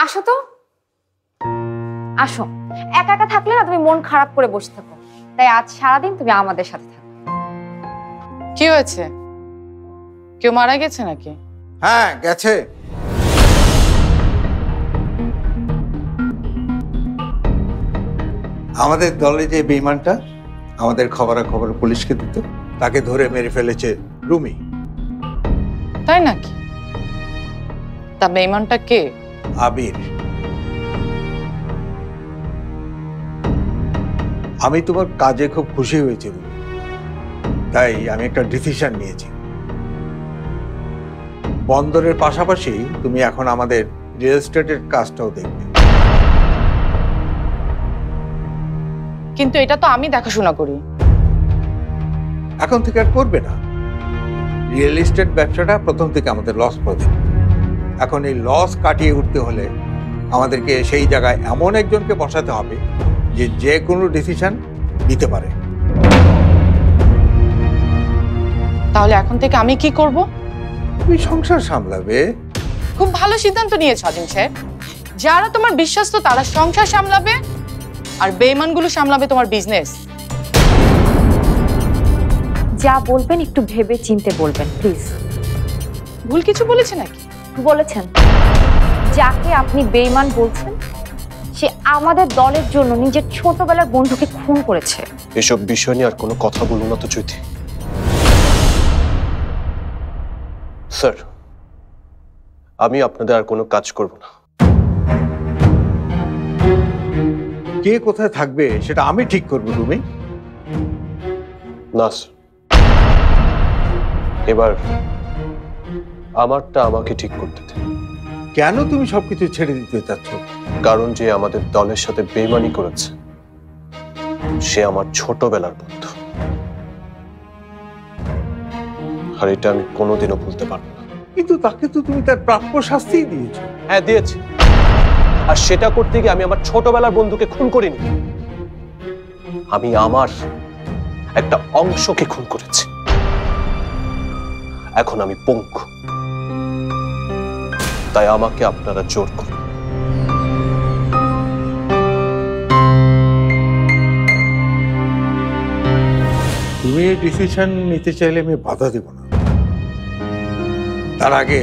আসো তো, আসো। একা একা থাকলে না তুমি মন খারাপ করে বসে থাকো, তাই আজ সারাদিন তুমি আমাদের সাথে থাকো। কি হয়েছে? কেউ মারা গেছে নাকি? হ্যাঁ, গেছে। আমাদের দলে যে বেঈমানটা আমাদের খবরাখবর পুলিশকে দিত, তাকে ধরে মেরে ফেলেছে রুমি। তাই নাকি? তা বেঈমানটা কে? আবির। আমি তোমার কাজে খুব খুশি হয়েছি রুমি, তাই আমি একটা ডিসিশন নিয়েছি। বন্দরের পাশাপাশি তুমি এখন আমাদের রিয়েল এস্টেটের কাজটাও দেখবে। কিন্তু এটা তো আমি দেখাশোনা করি। এখন থেকে আর করবে না। রিয়েল এস্টেট ব্যবসাটা প্রথম থেকে আমাদের লস করে দেবে। এখন এই লস কাটিয়ে উঠতে হলে আমাদেরকে সেই জায়গায় এমন একজনকে বসাতে হবে যে যে কোনো ডিসিশন নিতে পারে। তাহলে এখন থেকে আমি কি করব? তুমি সংসার সামলাবে। খুব ভালো সিদ্ধান্ত নিয়েছ অদিন সাহেব। যারা তোমার বিশ্বস্ত তারা সংসার সামলাবে, আর বেঈমানগুলো সামলাবে তোমার বিজনেস। যা বলবেন একটু ভেবে চিন্তে বলবেন প্লিজ। ভুল কিছু বলেছে নাকি? বলেছেন, যাকে আপনি বেঈমান বলছেন সে আমাদের দলের জন্য নিজের ছোটবেলার বন্ধুকে খুন করেছে। এসব বিষয় নিয়ে আর কোনো কথা বলবো না তো জ্যোতি। স্যার, আমি আপনাদের আর কোনো কাজ করব না। কে কোথায় থাকবে সেটা আমি ঠিক করবো তুমি। না স্যার, এবার আমারটা আমাকে ঠিক করতে দিন। কেন তুমি সবকিছু ছেড়ে দিতে চাচ্ছ? কারণ যে আমাদের দলের সাথে বেইমানি করেছে সে আমার ছোটবেলার বন্ধু, আর এটা আমি কোনোদিনও ভুলতে পারবো না। কিন্তু তাকে তো তুমি তার প্রাপ্য শাস্তিই দিয়েছো। হ্যাঁ দিয়েছি, আর সেটা করতে গিয়ে আমি আমার ছোটবেলার বন্ধুকে খুন করিনি, আমি আমার একটা অংশকে খুন করেছি। এখন আমি পঙ্গু, তাই আমাকে আপনারা জোর করুন। তুমি এই ডিসিশন নিতে চাইলে আমি বাধা দেব না। তার আগে